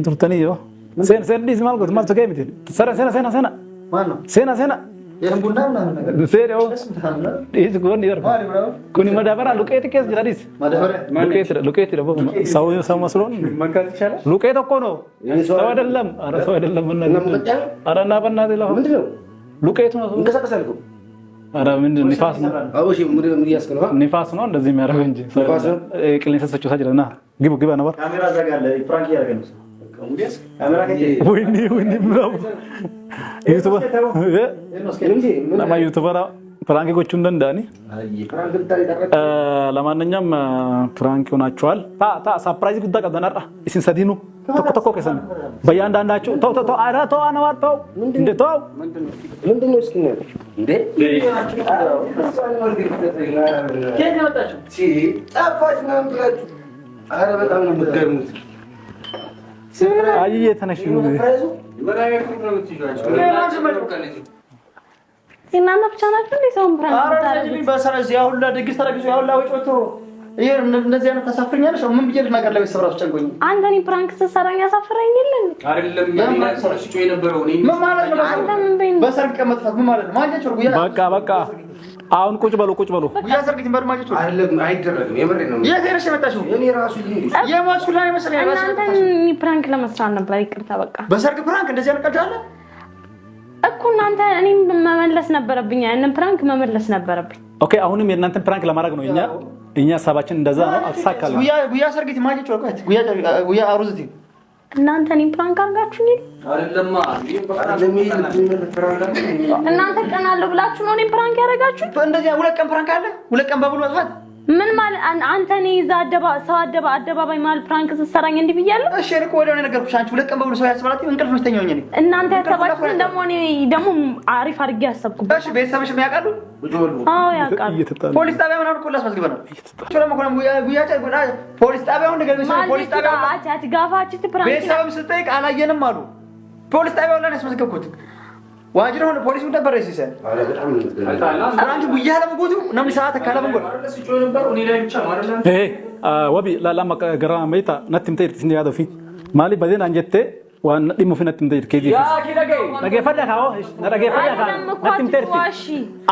Turtaniyo. Sen dis mal gut mal to game it. Sena. Mano. Sena. Yang bunda na. Serio. Is good near. Kuni madabara locate case jadis. Madabara locate rabo. Saw maslon. Manka chala. Locate kono. Saw adellam. Ara na banna dilo. Locate no. Nkasa Ara min nifas no. Awoshi muriyas kana. Nifas no እንደዚህ የሚያደርገው እንጂ ቅልኝ ሰሰቹ ሳጅለና ግቡ ነበር ካሜራ ዘጋለ ፍራንክ ያርገን ካሜራ ወይኔ ብራው ዩቱበር ፍራንክ ጎቹ እንደንዳኒ ለማንኛም ፍራንክ ሆናችኋል ታ ሰርፕራይዝ ጉዳ ቀደናራ እሲን ሰዲኑ ተቆ ከሰን በያንዳንዳችሁ ተው አራ ተው አናዋጣው እንደ ተው ምንድነው እስኪ ነው እንዴ ከኔ ወጣችሁ ጣፋጭ ነው ብላችሁ አረ በጣም ነው የምትገርሙት አይ የተነሽ ነው እናንተ ብቻ ናችሁ እንዴ ሰው ብራን ታረጋችሁ በሰራዝ ያውላ ደግስ ታረጋችሁ ያውላ ወጭወቶ ይሄ እንደዚህ አይነት ተሳፍረኛለሽ ምን ብዬ ልናገር ላይ ሰራው ጨንቆኝ አንተኒ ፕራንክ ተሰራኝ ያሳፍረኝ የለን አይደለም ያማ ሰራሽጮ የነበረው እኔ ምን ማለት ነው በሰርግ ቀመጥፋት ምን ማለት ነው ማንኛቸው ጉያ በቃ አሁን ቁጭ በሉ ጉያ ሰርግ ትንበር ማንኛቸው አይደለም አይደረግም የምሬ ነው የቴረሽ መጣሽው እኔ ራሱ የሞት ላይ መሰለኝ አንተኒ ፕራንክ ለመስራት ነበር ይቅርታ በቃ በሰርግ ፕራንክ እንደዚህ ያልቀዳለ እኮ እናንተ እኔም መመለስ ነበረብኝ ያንን ፕራንክ መመለስ ነበረብኝ ኦኬ አሁንም የእናንተን ፕራንክ ለማድረግ ነው እኛ ሐሳባችን እንደዛ ነው አትሳካለ ጉያ ሰርግት ማጅ ወርቀት ጉያ አሩዝቲ እናንተ እኔን ፕራንክ አርጋችሁኝ አይደለማ እናንተ ቀናለሁ ብላችሁ ነው እኔን ፕራንክ ያረጋችሁት እንደዚህ ሁለት ቀን ፕራንክ አለ ሁለት ቀን በብሉ ወጣት ምን ማለት አንተ ነህ ይዛ አደባባይ ማለት ፕራንክ ተሰራኝ እንዴ ብያለሁ እሺ እኮ ወዲያው ነገርኩሽ አንቺ ሁለት ቀን በብሉ ሰው ያስባላት እንቅልፍ መስተኛው ነኝ እናንተ ያሰባችሁ ደግሞ አሪፍ አድርጌ ያሰብኩበት እሺ ቤተሰብሽ የሚያውቃሉ አዎ ያውቃሉ ፖሊስ ጣቢያ ምናምን እኮ ላስመዝግበናል ስለማ ኮለም ጉያ ፖሊስ ጣቢያው እንደገና ፖሊስ ጣቢያው አትጋፋችት ፕራንክ ቤተሰብም ስጠይቅ አላየንም አሉ ፖሊስ ጣቢያው ላይ ያስመዝግብኩት ዋጅር ሆነ ፖሊስ ነበር እሲሰ አረ በጣም ነው አንቺ ጉያ ለምጎቱ ነው ሰዓት ካለምጎ ሲጮ ነበር እኔ ላይ ብቻ ማለት ወቢ ላላማ ገራ መይታ ነትም ተይርት እንደ ያደው ፊ ማሊ በደን አንጀቴ ዋን ዲሙ ፊ ነትም ተይርት ከጂ ነገ ፈዳካው ነገ ፈዳካ ነትም ተይርት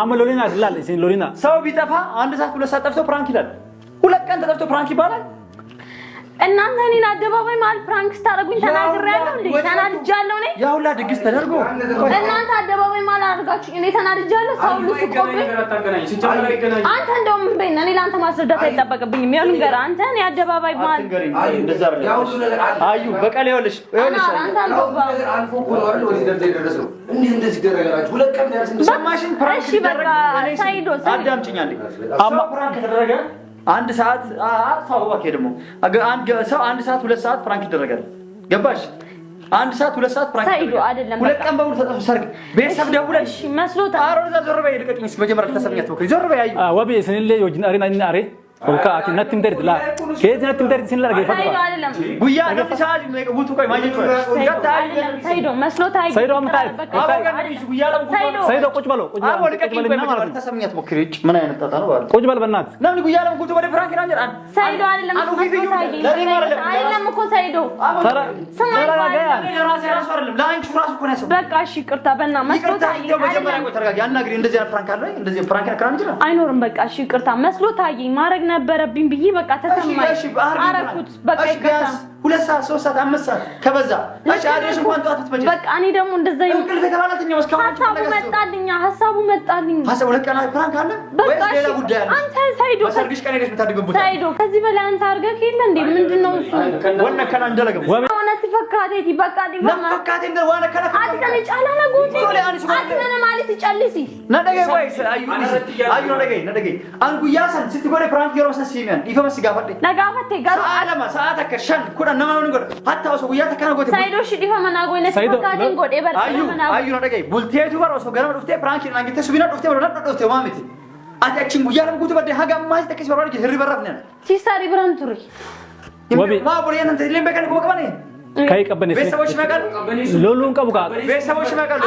አመሎሊና ዝላል ሲን ሎሊና ሰው ቢጠፋ አንድ ሰዓት ሁለት ሰዓት ጠፍቶ ፕራንክ ይላል ሁለት ቀን ተጠፍቶ ፕራንክ ይባላል እናንተ እኔን አደባባይ ማለት ፕራንክ ስታረጉኝ ተናግሬያለሁ እንዴ ተናድጃለሁ ነኝ ያውላ ድግስ ተደርጎ እናንተ አደባባይ ማለት አድርጋችሁ እኔ ተናድጃለሁ ሰው ሁሉ ሲቆብኝ አንተ እንደውም በእኔ እኔ ላንተ ማስረዳት አይጠበቅብኝም ያሉን ገራ አንተ እኔ አደባባይ ማለት አዩ እንደዛ ብለ አዩ በቀል ይወልሽ አንተ አልፎ ቆራል ወዲ ደረሰው እንደዚህ ደረጋላችሁ ሁለት ቀን ሰማሽን ፕራንክ ይደረግ ሳይዶ አዳምጪኛለኝ አማ ፕራንክ ተደረገ አንድ ሰዓት አጥፋው አከደሞ አንድ ሰው አንድ ሰዓት ሁለት ሰዓት ፕራንክ ይደረጋል ገባሽ አንድ ሰዓት ሁለት ሰዓት ፕራንክ ሳይዶ አይደለም ሁለት ቀን በሙሉ ተጠፋ ሰርግ ቤተሰብ ደውለሽ መስሎታ አሮዛ ዞር በይ ልቀቂኝ መጀመሪያ ተሰምኛት ሞክሪ ዞር በይ አይ ወቢ ስንል ወጅን አሪና አሬ ወልካ አቲ ነትም ደርት ላ ከዚህ ነትም ደርት ሲንላ ገይ ፈጥራ ጉያ ነው ሰዓት ቡቱ ቆይ ማጀት ሳይዶ መስሎታ አይ ሳይዶ ምታይ ሳይዶ ቁጭ በለው ልቀቂኝ ማለት ተሰምኛት ሞክሪ ምን አይነት ጣጣ ነው ቁጭ በል በእናት ለምን ጉያ ለምን ጉቱ ወደ ፍራንክ ናንጀር ሳይዶ አይደለም አይደለም እኮ ሳይዶ ተራ ራስ አይደለም ላንቺ ራስ እኮ ነው በቃ እሺ ይቅርታ በእና መስሎታ አይ መጀመሪያ ቆይ ተረጋጊ ያናግሪ እንደዚህ ፍራንክ አለ እንደዚህ ፍራንክ ካን ይችላል አይኖርም በቃ እሺ ይቅርታ መስሎታ አይ ማረግ ነበረብኝ ብዬ በቃ ተሰማኝ አረኩት በቃ ይቅርታ ሁለት ሰዓት ሶስት ሰዓት አምስት ሰዓት ከበዛ እሺ አድርሽ እንኳን ጧት ትመጪ በቃ እኔ ደግሞ እንደዛ እንቅልፍ ተባላተኛው እስካሁን ሐሳቡ መጣልኝ ሐሳቡ ለቀና ፕራንክ አለ ወይስ ሌላ ጉዳይ አለ አንተ ሳይዶ ሰርግሽ ቀን ሄደሽ መታደገው ሳይዶ ከዚህ በላይ አንተ አርገህ የለ እንዴ ምንድነው እሱ ወነ ከና እንደለገው ወነ ተፈካቴቲ በቃ ዲባማ ተፈካቴ እንደ ወነ ከና አትከነ ጫላና ጉቲ አትከነ ማለት ይጨልሲ ነደገ ወይስ አዩ ነደገ አንጉ ያሰን ስትጎረ ፕራንክ የሮሰ ሲሚያን ይፈመስ ጋፈደ ነጋፈተ ጋር አለማ ሰዓት ከሸን ነማውን ጎድ አታው ሰው ጉያ ተከና ጎት ሳይዶ ሽዲፋ መናጎይ ነስፈካቲን ጎድ ኤበር አዩ ነደገይ ቡልቴቱ በሮሶ ገረም ዱፍቴ ፕራንክ ናንገ ተስቢና ዱፍቴ ወረዳ ዱፍቴ ማሚቲ አታችን ጉያ ለም ጉቱ በደ ሀጋ ማይ ተከስ በራጅ ህሪ በራፍነ ሲሳሪ ብራንቱሪ ወቢ ማቦሪያን እንተ ለም በከን ጎቀበኔ ካይ ቀበኔ ቤተሰቦች መቀል ሎሎን ቀቡቃ ቤተሰቦች መቀል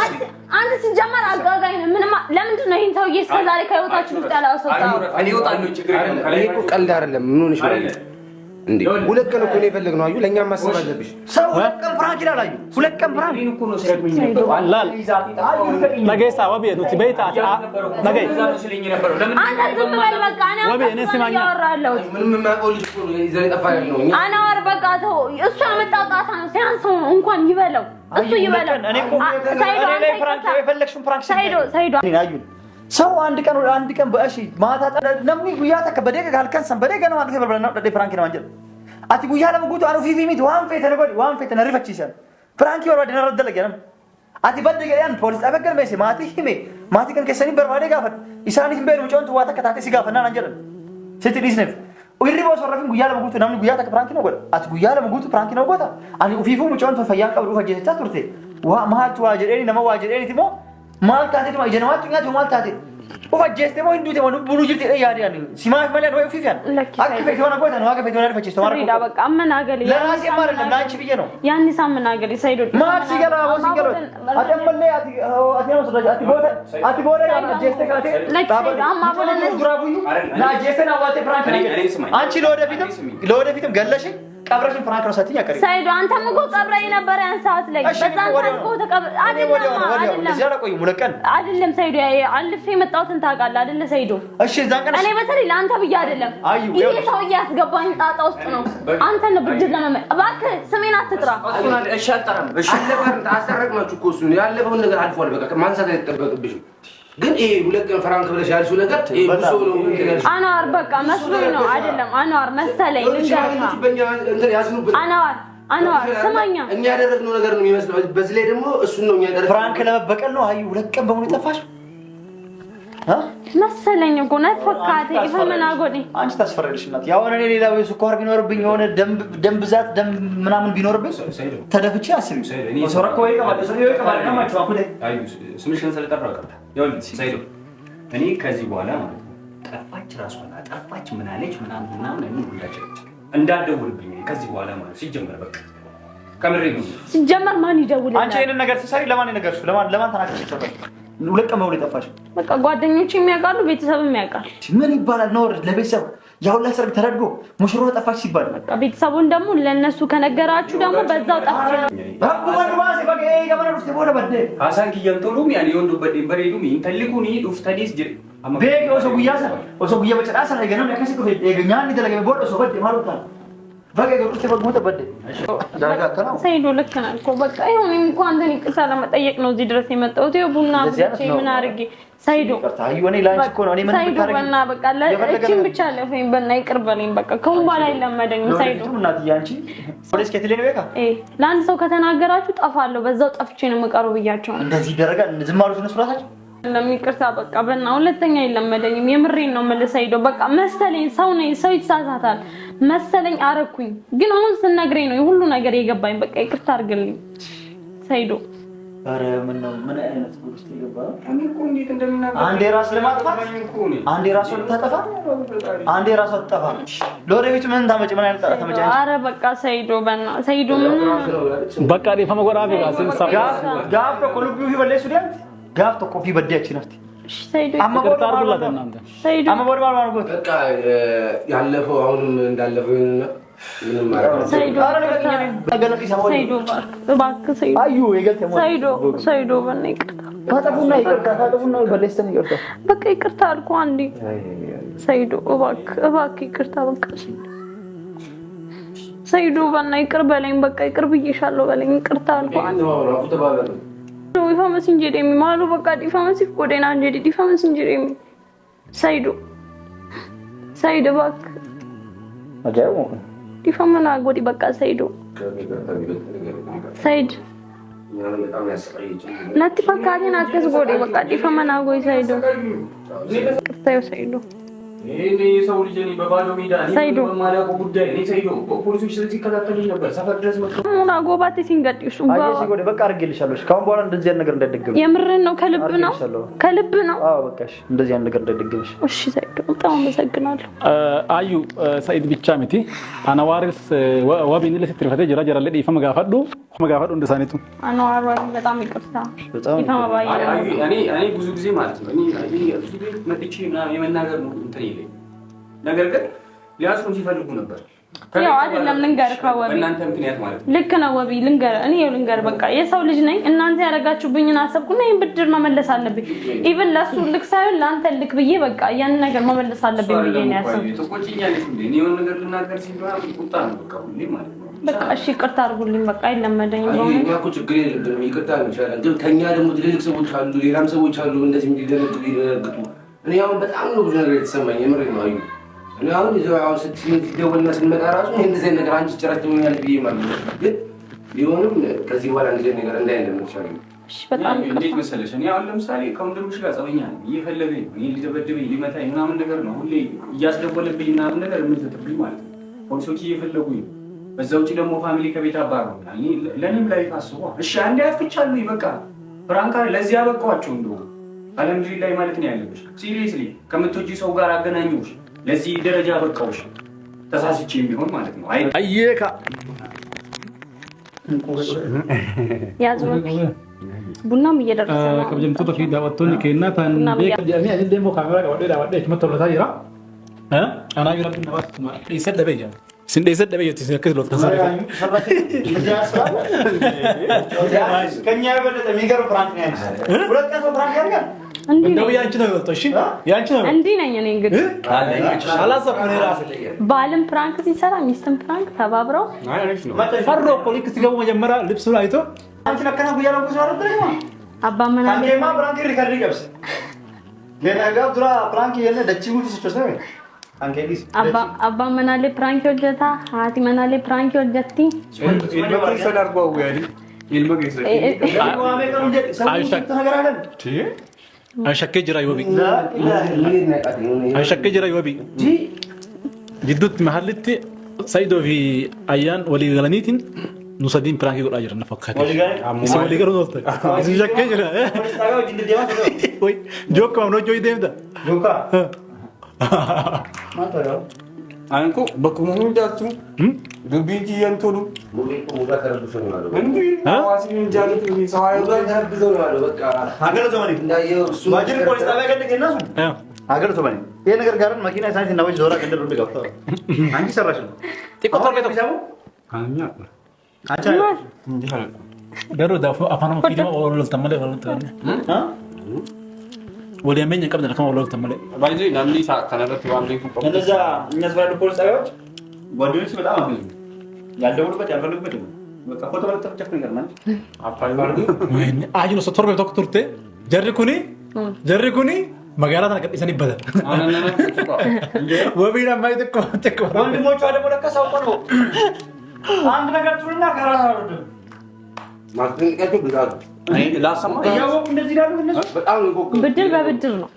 አንተ ሲጀመር አጋጋይ ነው ምንም ለምንድን ነው ይሄን ሰውዬ እስከዛሬ ከህይወታችን ውስጥ ያላወጣው እኔ ወጣለሁ ችግር የለም እኮ ቀልድ አይደለም ምን ሆነሽ ነው እንዴ ሁለት ቀን እኮ ነው የፈለግነው አዩ ለኛም ማሰብ አለብሽ ሰው ሁለት ቀን ፍራንክ ይላል አዩ ሁለት ቀን ፍራንክ እኮ ነው ስለግኝ ነበር አላል ነገይሳ ወቢ ነው ትበይታ ነገይ አንተ ዝም በል በቃ ወቢ እኔ ስማኛ ምንም ማቆልሽ እኮ ነው ይዘን ጠፋሽ ነው አና ወር በቃ ተው እሱ አመጣጣታ ነው ሲያንሰው እንኳን ይበለው እሱ ይበለው እኔ እኮ ሳይዶ ላይ ፍራንክ የፈለግሽውን ፍራንክ ሳይዶ አዩ ሰው አንድ ቀን በእሺ ማታ ለምን ጉያ ተከበደ ካልከንሰን በደገ ነው አንተ በልበና ደደ ፍራንክ ነው አንጀል አቲ ጉያ ለምጉቱ አኑ ፊፊ ሚት ዋን ፌተ ነገዲ ዋን ፌተ ነሪፈቺሰን ፍራንክ ወራ ደነረደለ ገረም አቲ በደገ ያን ፖሊስ አበገል መሲ ማቲ ሂሜ ማቲ ከን ከሰኒ በርባዴ ጋፈት ኢሳኒት በሩ ጮንቱ ዋታ ከታተ ሲጋፈና አንጀል ስትዲስ ነፍ ኦይሪቦ ሶራፊን ጉያ ለምጉቱ ናምን ጉያ ተከ ፍራንክ ነው ጎዳ አቲ ጉያ ለምጉቱ ፍራንክ ነው ጎዳ አኒ ፊፉ ጮንቱ ፈያን ቀብሩ ፈጀታ ቱርቴ ዋ ማሃቱ ዋጀዴኒ ነማ ዋጀዴኒ ቲሞ ማልታቴ ነው ጀነዋቱኛ ማልታቴ ወፈጀስቴ ሞ እንዱቴ ሞ ቡሉ ጅልቴ ያዲያን ሲማፍ ማለት ወይ ፊፊያን አክፈት ሆነ ጎታ ነው አክፈት ሆነ ፈጀስቴ ማርኮ ሪዳ በቃ አመናገል ለራሴ ማለት ላንቺ ብዬ ነው ያን ሳምናገል ሳይዶ ማር ሲገራ ወሲገሮ አደምበለ አቲያው ሰዳ አቲ ቦረ ጀስቴ ካቴ ታበ አማቦለ ጉራቡዩ ና ጀስቴና ዋቴ ፍራንክ ነው አንቺ ለወደፊትም ገለሽ ቀብረሽን ፍራንክ ነው ሰጥኛ ቀሪ ሳይዶ አንተም እኮ ቀብረኝ ነበር ያን ሰዓት ላይ በዛን ሰዓት እኮ ተቀብረ አይደለም ሳይዶ አልፌ መጣሁትን ታውቃለህ አይደለ ሳይዶ እሺ እዛን ቀን እኔ በተለይ ለአንተ ብዬ አይደለም ይሄ ሰው ያስገባኝ ጣጣ ውስጥ ነው አንተ ነው ብድር ለመመ እባክህ ስሜን አትጥራ እሺ አልጠራም እሺ አለፈን ታሰረቅናችሁ እኮ እሱ ያለፈውን ነገር አልፏል በቃ ማንሳት አይጠበቅብሽ ግን ይሄ ሁለት ቀን ፍራንክ ብለሽ ያልሽው ነገር ይሄ ብዙ ነው እንግዲህ አናር በቃ መስሎኝ ነው አይደለም አናር መሰለኝ አናር ስማኛ እኛ ያደረግነው ነገር ነው የሚመስለው በዚህ ላይ ደግሞ እሱን ነው እኛ ያደረግነው ፍራንክ ለመበቀል ነው አዩ ሁለት ቀን በሙሉ ጠፋሽ መሰለኝ እኮ ነው ፈካቴ ይፈመና ጎዴ አንቺ ታስፈራለሽ እናት ያው እኔ ሌላ ወይ ስኳር ቢኖርብኝ የሆነ ደም ብዛት ደም ምናምን ቢኖርብኝ ተደፍቼ አስቢ ወሰረኮ ወይ ከማለት ነው ማቹ አኩዴ አዩ ስምሽን ስለጠራው ቀርታ ያው ሳይዶ እኔ ከዚህ በኋላ ማለት ጠፋች ራሷን አጠፋች ምን አለች ምናምን እኔ ሁላችሁ እንዳልደውልብኝ ከዚህ በኋላ ማለት ሲጀመር በቃ ከምሬ ነው ሲጀመር ማን ይደውልልኝ አንቺ ይሄን ነገር ትሰሪ ለማን ነገርሽ ለማን ተናገርሽ ይችላል ሁለት ቀን በሙሉ ጠፋሽ በቃ ጓደኞቼ የሚያውቃሉ ቤተሰብም ያውቃል ምን ይባላል ነው ለቤተሰብ ያው ለሰርግ ተረድጎ ሙሽሮ ጠፋች ሲባል በቃ ቤተሰቡን ደግሞ ለነሱ ከነገራችሁ ደግሞ በዛው ጠፋች አቡ ወንድማሴ በቃ ይገባሉ ሲቦለ በደ አሳን ኪየንቶሉም ያኔ ወንዱ በደም በሬዱም ይንተልኩኒ ዱፍተዲስ ጅሪ ቤክ ኦሶ ጉያ በጨዳሳ ላይ ገና ለከሲ ኮ የገኛን ይደለገ ቦዶ ሶ በደ ማሉታል በቃ ገሩት በጎተ በደ ዳጋ ከናው ሳይዶ ለከናል እኮ በቃ ይሁን እንኳን አንተን ይቅርታ ለመጠየቅ ነው እዚህ ድረስ የመጣሁት ይኸው ቡና ብቻ ምን አድርጌ ሳይዶ ታዩ እኔ ላንቺ እኮ ነው እኔ ምን ብታረግ ሳይዶ በና በቃ ለእቺን ብቻ ለፈኝ በና ይቅር በለኝ በቃ ከሁን በኋላ አይለመደኝም ሳይዶ እናት ያንቺ ፖሊስ ከትለኝ በቃ ለአንድ ሰው ከተናገራችሁ ጠፋለሁ በዛው ጠፍቼ ነው የምቀረው ብያቸው እንደዚህ ይደረጋል ዝም አሉት ነው ስራታቸው ለሚቅርታ በቃ በና ሁለተኛ አይለመደኝም የምሬን ነው መልሰይዶ በቃ መሰለኝ ሰው ነኝ ሰው ይሳሳታል መሰለኝ አረኩኝ ግን አሁን ስነግረኝ ነው ሁሉ ነገር የገባኝ በቃ ይቅርታ አድርግልኝ ሳይዶ አረ ምን አይነት ጉድስት ይገባ እኮ እንዴት እንደምናገር አንዴ ራስ ለማጥፋት አንዴ ራስ ልታጠፋ አንዴ ራስ አጥፋ ለወደፊት ምን ታመጭ ምን አይነት ታመጭ አረ በቃ ሳይዶ በና ሳይዶ ምን በቃ ደፋ መጎራቢ ጋር ጋፍ ኮሉቢው ይበለሱ ዲያት ጋፍ ኮፊ በዲያች ነፍቲ ሳይዶ ይቅርታ አድርጉላት እናንተ ሳይዶ አመቦር ማርጎት በቃ ያለፈው አሁንም እንዳለፈው ምንም ማለት ሳይዶ ሳይዶ እባክህ ሳይዶ አዩ የገልተሞ ሳይዶ በና ይቅርታ ታጠፉና በለስተን ይቅርታ በቃ ይቅርታ አልኩ አንዴ ሳይዶ እባክህ ይቅርታ በቃ ሳይዶ በና ይቅር በለኝ በቃ ይቅር ብዬሻለሁ በለኝ ይቅርታ አልኩ አንዴ ዲፋ መስንጀር የሚማሉ በቃ ዲፋ መስፍ ጎዴና እንጀዲ ዲፋ መስንጀር የሚ ሳይዶ ባክ አጃው ዲፋ መና ጎዲ በቃ ሳይዶ ናቲ ፈካሪና አከስ ጎዴ በቃ ዲፋ መና ጎይ ሳይዶ ቅርታዩ ሳይዶ እኔ ሰው ልጅ ነኝ በባዶ ሜዳ እኔ በማላቆ ጉዳይ እኔ ሳይዶ ፖሊሶች ስለዚህ ከታተሉኝ ነበር ሰፈር ድረስ መጥቶ ሙና ጎባቴ ሲንገጥሽ አየሽ ጎዴ በቃ አርግልሻለሁ ካሁን በኋላ እንደዚህ አይነት ነገር እንዳይደገም የምርን ነው ከልብ ነው አዎ በቃሽ እንደዚህ አይነት ነገር እንዳይደገምሽ እሺ ሳይዶ በጣም አመሰግናለሁ አዩ ሳይድ ብቻ ምቲ አናዋርስ ወቢን ለስትርፈተ ጀራ ለዲ ፈመጋፈዱ እንደሳኔቱ አናዋር በጣም ይቅርታ ይፈማባይ እኔ ብዙ ጊዜ ማለት ነው እኔ ብዙ ጊዜ መጥቼ እና የመናገር ነው እንትን ይለኝ ነገር ግን ሊያስሩን ሲፈልጉ ነበር ያው አይደለም ልንገር ካወቢ እናንተ ምክንያት ማለት ነው ልክ ነው ወቢ ልንገር እኔ ልንገር በቃ የሰው ልጅ ነኝ እናንተ ያረጋችሁብኝን አሰብኩና ይሄን ብድር መመለስ አለብኝ ኢቭን ለሱ ልክ ሳይሆን ላንተ ልክ ብዬ በቃ ያን ነገር መመለስ አለብኝ ብዬ ነው ያሰብኩት ተቆጭኛለሽ እንዴ እኔ የሆነ ነገር ልናገር ሲባል ቁጣ ነው በቃ ሁሌ ማለት ነው በቃ እሺ ይቅርታ አድርጉልኝ በቃ አይለመደኝ ነው እኔ እኮ ችግር የለብንም ይቅርታ እንችላለን ግን ከኛ ደግሞ ትልልቅ ሰዎች አሉ ሌላም ሰዎች አሉ እንደዚህ እንዲደነግጡ እኔ አሁን በጣም ነው ብዙ ነገር የተሰማኝ የምሬ ነው አዩ እኔ አሁን ይዘው ስትደውልና ስንመጣ ራሱ እንደዚህ ነገር አንቺ ጭራሽኛል ብዬ ማለት ነው ግን ቢሆንም ከዚህ በኋላ እንደዚህ ነገር እንዳይደለም ይችላል እሺ በጣም እንዴት መሰለሽ እኔ አሁን ለምሳሌ ከወንድምሽ ጋር ጸበኛ ነኝ እየፈለገኝ እኔ ሊደበድበኝ ሊመታኝ ምናምን ነገር ነው ሁሌ እያስደወለብኝ ምናምን ነገር የምትተብኝ ማለት ነው ፖሊሶች እየፈለጉኝ በዛው እቺ ደግሞ ፋሚሊ ከቤት አባረው እኔ ለኔም ላይ ታስቦ እሺ አንዴ አፍቻለሁ በቃ ፍራንካ ለዚህ ያበቃዋቸው እንደው አልሐምዱሊላህ ማለት ነው ያለብሽ ሲሪየስሊ ከምትወጂ ሰው ጋር አገናኙሽ ለዚህ ደረጃ በቃውሽ ተሳስቼ ቢሆን ማለት ነው አየካ ያዙኝ ቡናም እየደረሰ ነው ከጀምቱ በፊት ዳወቶኒ ከናታን በከጀሚ አይ ደሞ ካሜራ ወደ ወደ መተውለታ ይራ አና ይራ ተባስ ይሰደበኛ ስንዴ ይሰደበኝ ተሰከዝ ሎት ተሳሪፋ ከኛ በለጠ የሚገርም ፕራንክ ነው ያንቺ ሁለት ቀን ፕራንክ ያደርጋል እንደው ያንቺ ነው የወጣው እሺ ያንቺ ነው እንዴ ነኝ እኔ እንግዲህ አላሰብኩ ነው ራስ ባልም ፕራንክ ሲሰራ ሚስትም ፕራንክ ተባብረው ፈሮ ፖሊክ ሲገቡ መጀመሪያ ልብሱን አይቶ አንቺ ለከና ጉያለው ጉዞ አረደረማ አባመና አንዴማ ፕራንክ ሪከርድ ይገብስ ለነጋ ድራ ፕራንክ የለ ደቺሙ ትስጨሰው አንከዲስ አባመና ላይ ፕራንክ ወጀታ ሃቲ መና ላይ ፕራንክ ወጀቲ ይልበቀ ይሰዳርጓው ያዲ ይልበቀ አይሸከ ጅራ ይወቢ አይሸከ ጅራ ይወቢ جدوت محلت سيدو في أيان ولي غلانيتين نصدين برانك يقول أجر نفكر ولي غلانو نوستك إذا شكل جرا وي جوكا ونو جوي ديم دا جوكا ما ترى أنكو بكمون جاتو دبيجي ينتولو muda terbusun malu awasin jali tumi sawaya terbusun malu agar zamani wajib polis tabe kan kenna agar zamani ये नगर कारण मकीना साइंस नवाज जोरा के अंदर रुपए गफ्ता आंकी sir ration टिको तो के तो जाओ हांया अच्छा دارو دافو أفهم كذا أول تملي أول تملي ها ولي أمين يكمل لكم أول تملي بايزي ناملي سا كندا تواملي نزا نزا البوليس أيوة وديني سبعة أمي يالده ولا بتي أفهم بتي بس أخوته ولا تفكر كمان apa itu وين أجل سطور بدكتور تي جركوني مقالة أنا كنت إنسان بدل وبينا ما يتكلم تكلم وين مو شو هذا ولا كسر كله عندنا كترنا كرا maksudnya itu berat ini lah sama يا هو كنا زيادة كنا betul itu بدل ببدل ነው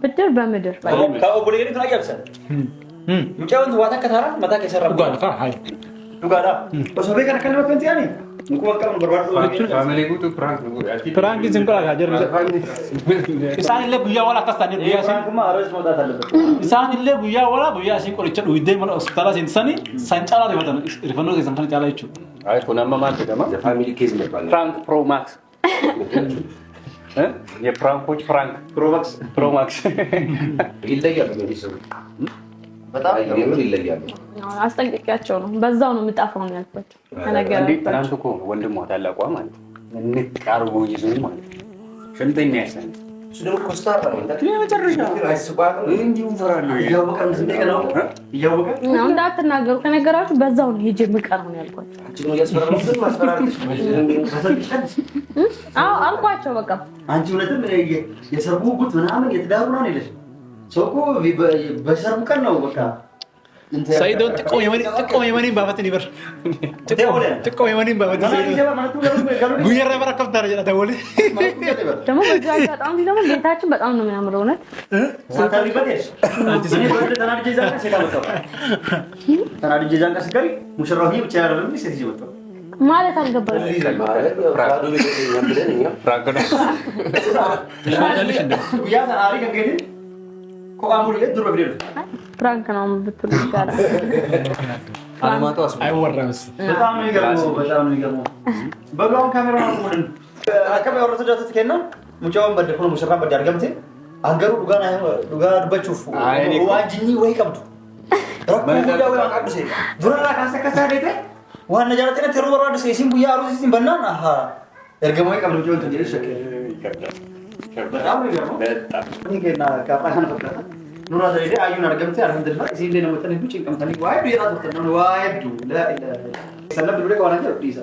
بدل በምድር كأو بوليني كنا جالسين مجاون زواتا كثارا متى كسر رب قال كار هاي تقالا بس هو بيكنا كلمة فنتي يعني ممكن كلام برباد family itu perang perang di sini kalau ajar إنسان اللي بيا ولا كستاني بيا سين كم أرز مودا تلبس إنسان اللي بيا ولا بيا سين كل شيء ويدين من أستاذ إنساني سانجالا ده بدن رفنو إنسان كان جالا يشوف አይ ኮናማ ማለት ደግሞ family case ይባላል ፍራንክ ፕሮ ማክስ የፍራንኮች ፍራንክ ፕሮ ማክስ ይለያሉ እንግዲህ ሰው በጣም ይለያሉ አስጠንቅቂያቸው ነው በዛው ነው የምጣፋው ነው ያልኩት ተነገረ እንዴ ትናንት እኮ ወንድሟ ታላቋ ማለት እንቃርቦ ይዞኝ ማለት ሽንተኛ ያሰን sudah kostar kan ለመጨረሻ እንዲሁ ፈራለሁ እያወቀን ዝንደቀናው እያወቀን ነው እንዳትናገሩ ከነገራችሁ በዛው ነው ሄጄ ምቀረው ነው ያልኩት አንቺ ነው ያስፈራራው ግን ማስፈራራትሽ አዎ አልኳቸው በቃ አንቺ እውነትም የሰርጉ ጉት ምናምን የትዳሩ ነው ይለሽ ሶኮ በሰርጉ ቀን ነው በቃ سيدون تقوم يماني بابتني بر تقوم يماني بابتني غير بركب درجة تقولي ደግሞ በዛ አጋጣሚ ደግሞ ቤታችን በጣም ነው የሚያምረው እውነት ሳታሪ በደሽ ተናድጄ ዛጋ ሲጋ ወጣው ተናድጄ ዛጋ ሲጋሪ ሙሽራው ብቻ ያረም ሲት ይወጣው ማለት አልገባኝም ማለት ባዶ ቤት ያምብለን እኛ ፍራንክ ነው ያ ታሪ ከገደ ኮአሙል የድሮ በደል ፍራንክ ነው ብትሉ ይችላል አለማጣስ አይወራምስ በጣም ነው ይገርመው በሏን ካሜራ ነው አከባ ወረሰዳት ተከና ሙጫውን በደኮ ሙሽራ በዳር ገምቴ አገሩ ዱጋ ዱበቹ ዋንጂኒ ወይ ቀብቱ Rakkoo guddaa waan qabdise. Durarraa kaasa kasaa deete waan na jaalatanii teroo barbaadu seesiin guyyaa aruusi isin bannaan ahaa ergamoo qabdu jooltu jedhee shakkee. Ini kena kapan fakkaata. Nurra dheedee ayyuun argamte alhamdulillah isiillee namoota hedduu cinqamtanii waa'ee biyyaa turtan waa'ee hedduu laa ilaaha. Sallabbi dure qabanaa jiru dhiisa.